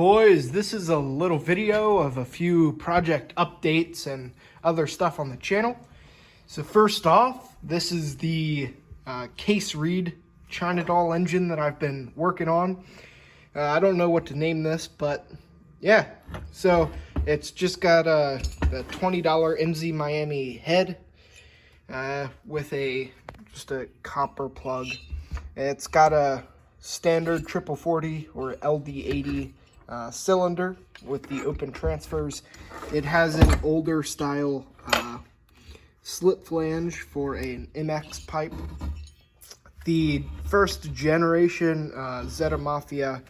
Boys, this is a little video of a few project updates and other stuff on the channel. So first off, this is the case reed China doll engine that I've been working on. I don't know what to name this, but yeah. So it's just got the $20 A.M.B Miami head with just a copper plug. It's got a standard 4040 or LD80 cylinder with the open transfers. It has an older style slip flange for an MX pipe. The first generation Zeta Mafia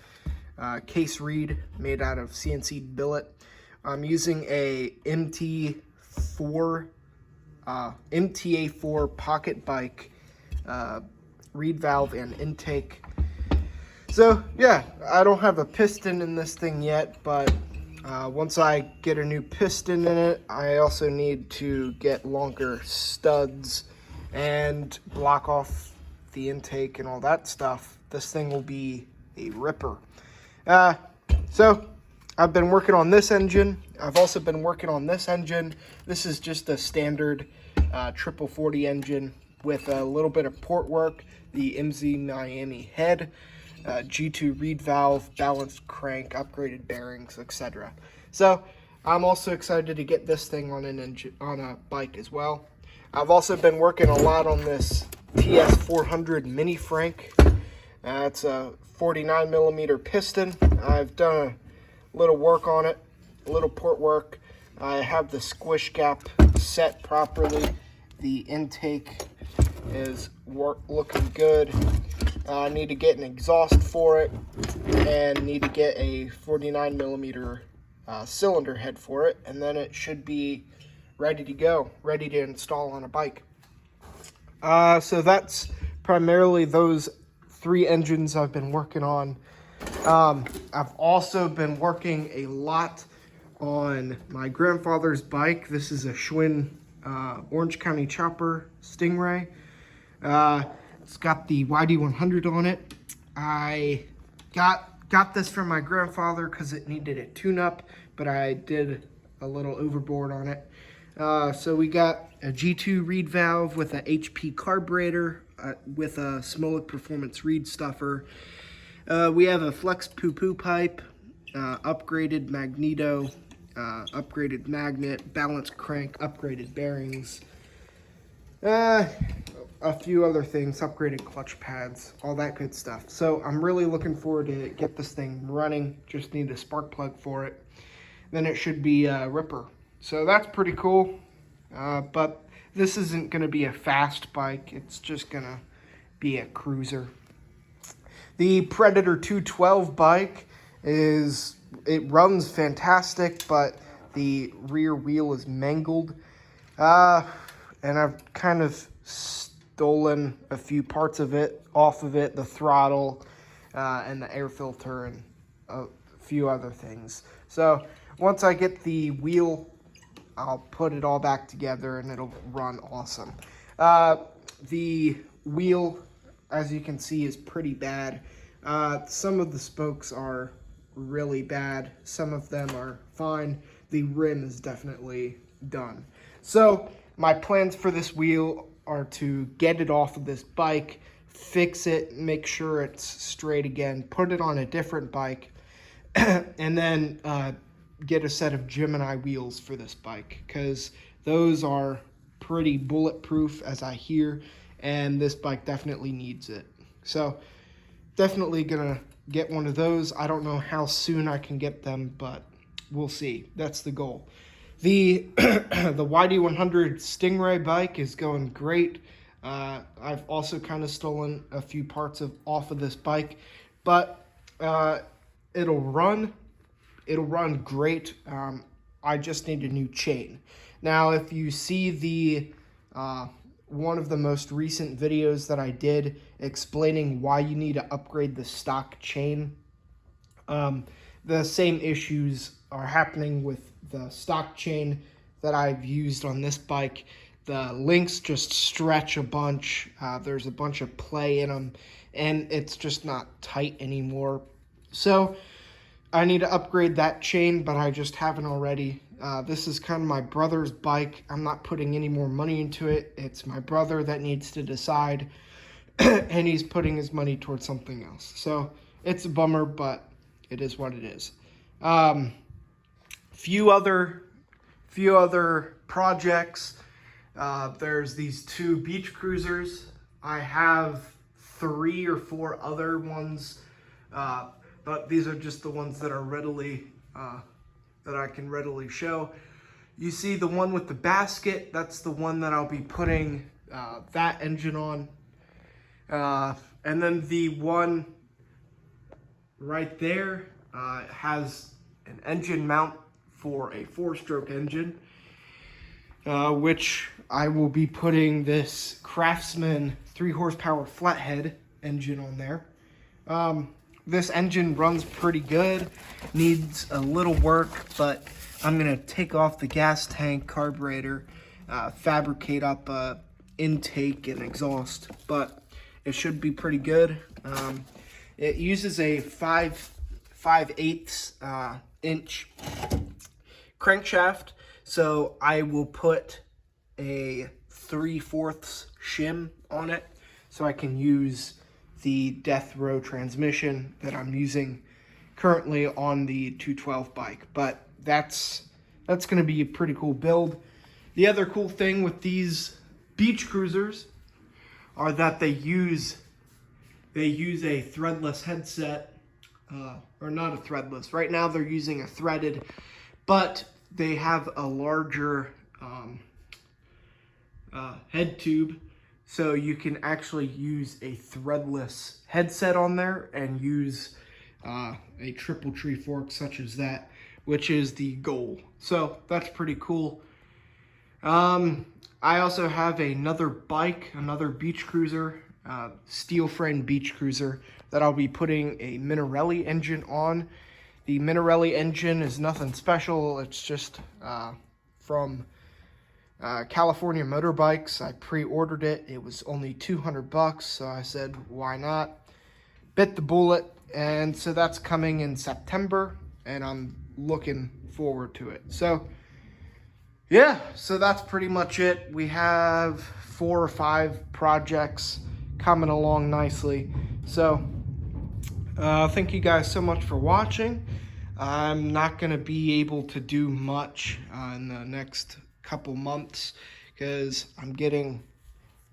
case reed made out of CNC billet. I'm using a MTA4 pocket bike reed valve and intake. So yeah, I don't have a piston in this thing yet, but once I get a new piston in it, I also need to get longer studs and block off the intake and all that stuff. This thing will be a ripper. So I've been working on this engine. I've also been working on this engine. This is just a standard 4040 engine with a little bit of port work, the A.M.B Miami head, G2 reed valve, balanced crank, upgraded bearings, etc. So I'm also excited to get this thing on a bike as well. I've also been working a lot on this TS400 mini Frank. It's a 49mm piston. I've done a little work on it, a little port work. I have the squish gap set properly. The intake is looking good. I need to get an exhaust for it and need to get a 49mm cylinder head for it, and then it should be ready to go, ready to install on a bike. So that's primarily those three engines I've been working on. I've also been working a lot on my grandfather's bike. This is a Schwinn Orange County Chopper Stingray. It's got the YD100 on it. I got this from my grandfather because it needed a tune-up, but I did a little overboard on it. So we got a G2 reed valve with a HP carburetor with a Smolik Performance reed stuffer. We have a flex poo-poo pipe, upgraded magneto, upgraded magnet, balanced crank, upgraded bearings. A few other things, upgraded clutch pads, all that good stuff. So I'm really looking forward to get this thing running. Just need a spark plug for it. Then it should be a ripper. So that's pretty cool. But this isn't going to be a fast bike. It's just going to be a cruiser. The Predator 212 bike it runs fantastic, but the rear wheel is mangled. And I've kind of stolen a few parts of it off of it, the throttle and the air filter and a few other things. So once I get the wheel, I'll put it all back together and it'll run awesome. The wheel, as you can see, is pretty bad. Some of the spokes are really bad. Some of them are fine. The rim is definitely done. So my plans for this wheel are to get it off of this bike, fix it, make sure it's straight again, put it on a different bike, and then get a set of Gemini wheels for this bike, because those are pretty bulletproof, as I hear, and this bike definitely needs it. So definitely gonna get one of those. I don't know how soon I can get them, but we'll see. That's the goal. The YD100 Stingray bike is going great. I've also kind of stolen a few parts off of this bike, but it'll run great. I just need a new chain. Now, if you see the one of the most recent videos that I did explaining why you need to upgrade the stock chain, the same issues are happening with the stock chain that I've used on this bike. The links just stretch a bunch. There's a bunch of play in them, and it's just not tight anymore. So I need to upgrade that chain, but I just haven't already. This is kind of my brother's bike. I'm not putting any more money into it. It's my brother that needs to decide, and he's putting his money towards something else. So it's a bummer, but it is what it is. Few other projects. There's these 2 beach cruisers. I have 3 or 4 other ones, but these are just the ones that are readily that I can readily show. You see the one with the basket, that's the one that I'll be putting that engine on. And then the one right there has an engine mount for a 4-stroke engine, which I will be putting this Craftsman 3 horsepower flathead engine on there. This engine runs pretty good, needs a little work, but I'm gonna take off the gas tank carburetor, fabricate up a intake and exhaust, but it should be pretty good. It uses a 5/8 inch crankshaft, so I will put a 3/4 shim on it so I can use the death row transmission that I'm using currently on the 212 bike. But that's going to be a pretty cool build. The other cool thing with these beach cruisers are that they use a threadless headset, or not a threadless. Right now they're using a threaded, but they have a larger head tube, so you can actually use a threadless headset on there and use a triple tree fork such as that, which is the goal. So that's pretty cool. I also have another bike, another beach cruiser, steel frame beach cruiser, that I'll be putting a Minarelli engine on. The Minarelli engine is nothing special. It's just from California Motorbikes. I pre-ordered it. It was only $200, so I said, why not? Bit the bullet, and so that's coming in September, and I'm looking forward to it. So yeah, so that's pretty much it. We have 4 or 5 projects coming along nicely. So thank you guys so much for watching. I'm not going to be able to do much in the next couple months because I'm getting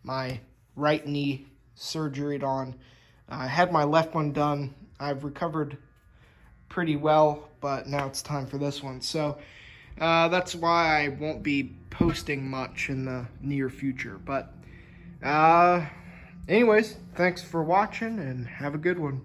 my right knee surgery on. I had my left one done. I've recovered pretty well, but now it's time for this one. So that's why I won't be posting much in the near future. But anyways, thanks for watching and have a good one.